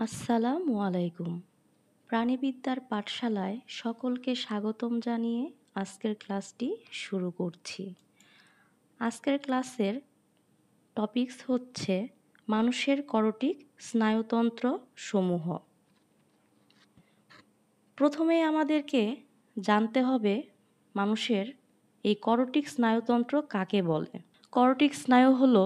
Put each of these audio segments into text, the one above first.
আসসালামু আলাইকুম। প্রাণীবিদ্যার পাঠশালায় সকলকে স্বাগতম জানিয়ে আজকের ক্লাসটি শুরু করছি। আজকের ক্লাসের টপিকস হচ্ছে মানুষের করটিক স্নায়ুতন্ত্র সমূহ। প্রথমে আমাদেরকে জানতে হবে মানুষের এই করটিক স্নায়ুতন্ত্র কাকে বলে। করটিক স্নায়ু হলো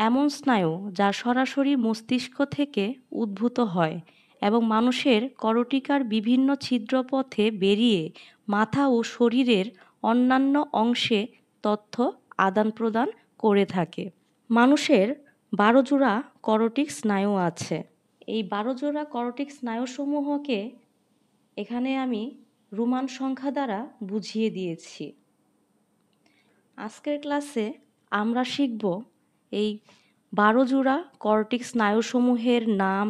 এমন স্নায়ু যা সরাসরি মস্তিষ্ক থেকে উদ্ভূত হয় এবং মানুষের করটিকার বিভিন্ন ছিদ্রপথে বেরিয়ে মাথা ও শরীরের অন্যান্য অংশে তথ্য আদান প্রদান করে থাকে। মানুষের 12 জোড়া করটিক স্নায়ু আছে। এই 12 জোড়া করটিক স্নায়ুসমূহকে এখানে আমি রোমান সংখ্যা দ্বারা বুঝিয়ে দিয়েছি। আজকের ক্লাসে আমরা শিখব এই 12 জোড়া করটিক স্নায়ুসমূহের নাম,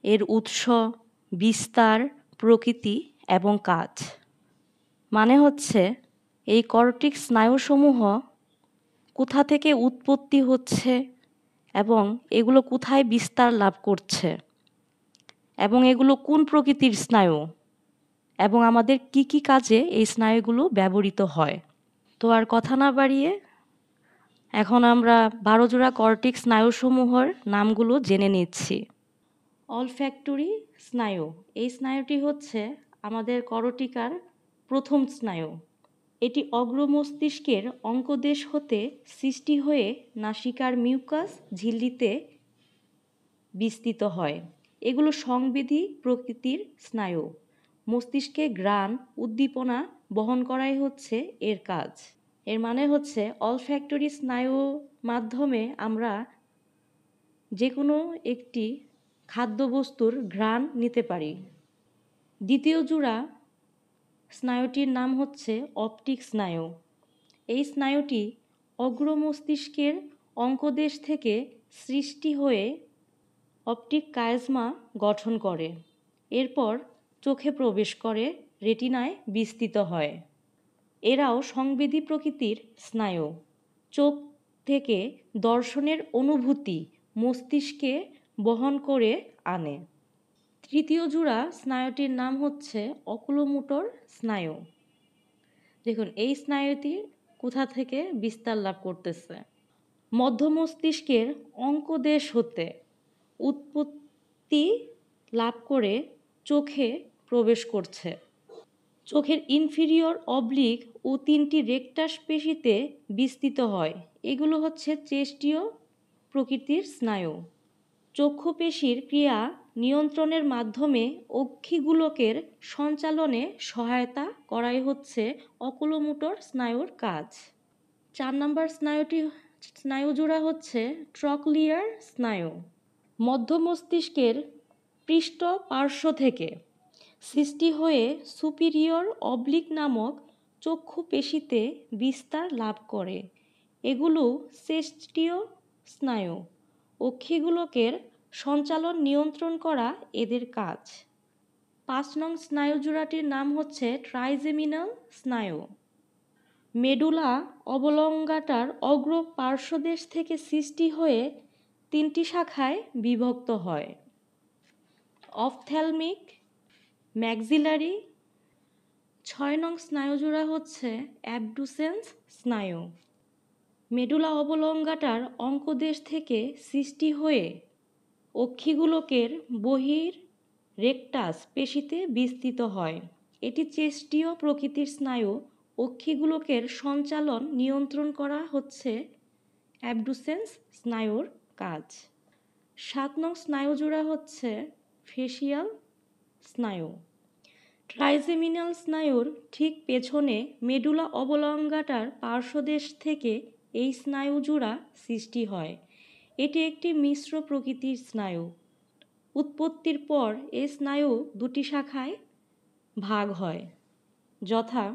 এর উৎস, বিস্তার, প্রকৃতি এবং কাজ। মানে হচ্ছে এই করটিক স্নায়ুসমূহ কোথা থেকে উৎপত্তি হচ্ছে এবং এগুলো কোথায় বিস্তার লাভ করছে এবং এগুলো কোন প্রকৃতির স্নায়ু এবং আমাদের কি কি কাজে এই স্নায়ুগুলো ব্যবহৃত হয়। তো আর কথা না বাড়িয়ে এখন আমরা 12 জোড়া করটিক স্নায়ুসমূহের নামগুলো জেনে নিচ্ছি। অলফ্যাক্টরি স্নায়ু, এই স্নায়ুটি হচ্ছে আমাদের করটিকার প্রথম স্নায়ু। এটি অগ্রমস্তিষ্কের অঙ্কদেশ হতে সৃষ্টি হয়ে নাসিকার মিউকাস ঝিল্লিতে বিস্তৃত হয়। এগুলো সংবেদী প্রকৃতির স্নায়ু। মস্তিষ্কে ঘ্রাণ উদ্দীপনা বহন করাই হচ্ছে এর কাজ। এর মানে হচ্ছে অলফ্যাক্টরি স্নায়ু মাধ্যমে আমরা যে কোনো একটি খাদ্যবস্তুর ঘ্রাণ নিতে পারি। দ্বিতীয় জোড়া স্নায়ুটির নাম হচ্ছে অপটিক স্নায়ু। এই স্নায়ুটি অগ্রমস্তিষ্কের অঙ্কদেশ থেকে সৃষ্টি হয়ে অপটিক কাইজমা গঠন করে, এরপর চোখে প্রবেশ করে, রেটিনায় বিস্তৃত হয়। এরাও সংবেদী প্রকৃতির স্নায়ু। চোখ থেকে দর্শনের অনুভূতি মস্তিষ্কে বহন করে আনে। তৃতীয় জোড়া স্নায়ুটির নাম হচ্ছে অকুলোমোটর স্নায়ু। দেখুন এই স্নায়ুটি কোথা থেকে বিস্তার লাভ করতেছে? মধ্য মস্তিষ্কের অঙ্কদেশ হতে উৎপত্তি লাভ করে চোখে প্রবেশ করছে। চোখের ইনফিরিয়র অবলিক ও 3টি রেকটাস পেশিতে বিস্তৃত হয়। এগুলো হচ্ছে চেষ্টীয় প্রকৃতির স্নায়ু। চক্ষু পেশির ক্রিয়া নিয়ন্ত্রণের মাধ্যমে অক্ষিগোলকের সঞ্চালনে সহায়তা করাই হচ্ছে অকুলোমোটর স্নায়ুর কাজ। 4 নম্বর স্নায়ু জোড়া হচ্ছে ট্রক্লিয়ার স্নায়ু। মধ্য মস্তিষ্কের পৃষ্ঠ পার্শ্ব থেকে সৃষ্টি হয়ে সুপিরিয়র অবলিক নামক চক্ষু পেশিতে বিস্তার লাভ করে। এগুলো চেষ্টীয় স্নায়ু। অক্ষিগোলকের সঞ্চালন নিয়ন্ত্রণ করা এদের কাজ। 5 নং স্নায়ু জোড়াটির নাম হচ্ছে ট্রাইজেমিনাল স্নায়ু। মেডুলা অবলঙ্গাটার অগ্র পার্শ্বদেশ থেকে সৃষ্টি হয়ে 3টি শাখায় বিভক্ত হয়। Ophthalmic, maxillary. 6 নং স্নায়ুজোড়া হচ্ছে অ্যাবডুসেন্স স্নায়ু। মেডুলা অবলঙ্গাটার অঙ্কদেশ থেকে সৃষ্টি হয়ে অক্ষিগোলকের বহির রেকটাস পেশিতে বিস্তৃত হয়। এটি চেষ্টীয় প্রকৃতির স্নায়ু। অক্ষিগোলকের সঞ্চালন নিয়ন্ত্রণ করা হচ্ছে অ্যাবডুসেন্স স্নায়ুর কাজ। 7 নং স্নায়ুজোড়া হচ্ছে ফেসিয়াল স্নায়ু। ট্রাইজেমিনাল স্নায়ুর ঠিক পেছনে মেডুলা অবলঙ্গাটার পার্শ্বদেশ থেকে এই স্নায়ু জোড়া সৃষ্টি হয়। এটি একটি মিশ্র প্রকৃতির স্নায়ু। উৎপত্তির পর এই স্নায়ু 2টি শাখায় ভাগ হয়, যথা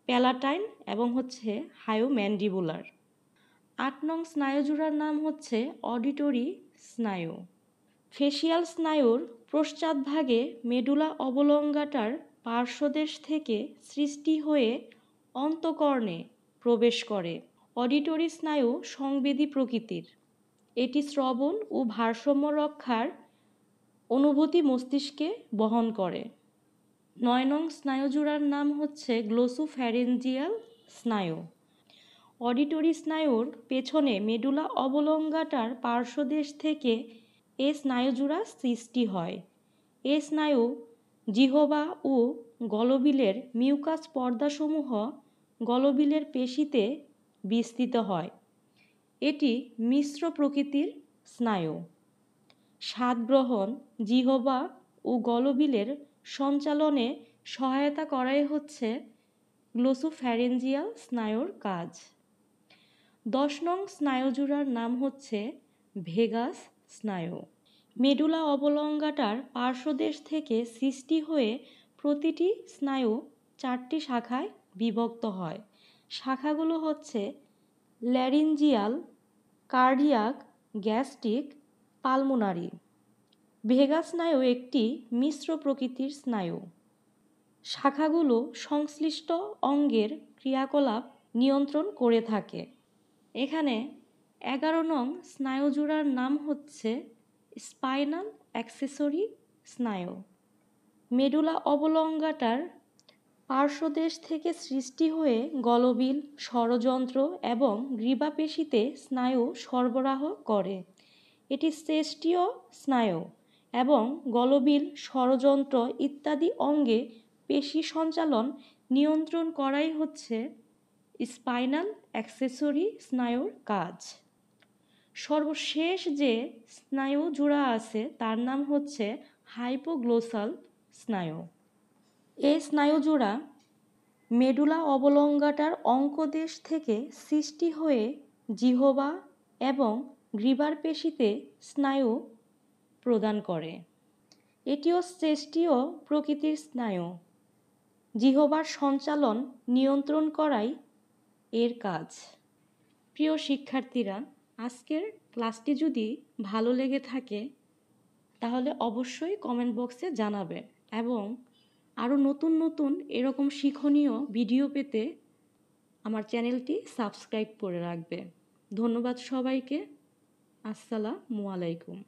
প্যালাটাইন এবং হচ্ছে হায়োম্যান্ডিবুলার। 8 নং স্নায়ুজোড়ার নাম হচ্ছে অডিটরি স্নায়ু। ফেসিয়াল স্নায়ুর পশ্চাৎভাগে মেডুলা অবলঙ্গাটার পার্শ্বদেশ থেকে সৃষ্টি হয়ে অন্তঃকর্ণে প্রবেশ করে। অডিটরি স্নায়ু সংবেদী প্রকৃতির। এটি শ্রবণ ও ভারসাম্য রক্ষার অনুভূতি মস্তিষ্কে বহন করে। 9 নং স্নায়ুজোড়ার নাম হচ্ছে গ্লোসোফ্যারেঞ্জিয়াল স্নায়ু। অডিটরি স্নায়ুর পেছনে মেডুলা অবলঙ্গাটার পার্শ্বদেশ থেকে এ স্নায়ুজোড়া সৃষ্টি হয়। এ স্নায়ু জিহ্বা ও গলবিলের মিউকাস পর্দাসমূহ গলবিলের পেশিতে বিস্তৃত হয়। এটি মিশ্র প্রকৃতির স্নায়ু। স্বাদ গ্রহণ, জিহ্বা ও গলবিলের সঞ্চালনে সহায়তা করাই হচ্ছে গ্লোসোফ্যারেঞ্জিয়াল স্নায়ুর কাজ। 10 নং স্নায়ুজোড়ার নাম হচ্ছে ভেগাস স্নায়ু। মেডুলা অবলঙ্গাটার পার্শ্বদেশ থেকে সৃষ্টি হয়ে প্রতিটি স্নায়ু 4টি শাখায় বিভক্ত হয়। শাখাগুলো হচ্ছে laryngeal, cardiac, gastric, pulmonary. Vagus স্নায়ু একটি মিশ্র প্রকৃতির স্নায়ু। শাখাগুলো সংশ্লিষ্ট অঙ্গের ক্রিয়াকলাপ নিয়ন্ত্রণ করে থাকে। এখানে 11 নং স্নায়ুজোড়ার নাম হচ্ছে স্পাইনাল অ্যাক্সেসরি স্নায়ু। মেডুলা অবলঙ্গাটার পার্শ্বদেশ থেকে সৃষ্টি হয়ে গলবিল, স্বরযন্ত্র এবং গ্রীবাপেশিতে স্নায়ু সরবরাহ করে। এটি শ্রেষ্ঠীয় স্নায়ু এবং গলবিল, স্বরযন্ত্র ইত্যাদি অঙ্গে পেশি সঞ্চালন নিয়ন্ত্রণ করাই হচ্ছে স্পাইনাল অ্যাক্সেসরি স্নায়ুর কাজ। সর্বশেষ যে স্নায়ু জোড়া আছে তার নাম হচ্ছে হাইপোগ্লোসাল স্নায়ু। এই স্নায়ু জোড়া মেডুলা অবলঙ্গাটার অঙ্কদেশ থেকে সৃষ্টি হয়ে জিহ্বা এবং গ্রীবার পেশিতে স্নায়ু প্রদান করে। এটিও শ্রেষ্ঠীয় প্রকৃতির স্নায়ু। জিহ্বার সঞ্চালন নিয়ন্ত্রণ করাই এর কাজ। প্রিয় শিক্ষার্থীরা, আজকের ক্লাসটি যদি ভালো লেগে থাকে তাহলে অবশ্যই কমেন্ট বক্সে জানাবে এবং আরও নতুন নতুন এরকম শিক্ষণীয় ভিডিও পেতে আমার চ্যানেলটি সাবস্ক্রাইব করে রাখবে। ধন্যবাদ সবাইকে। আসসালামু আলাইকুম।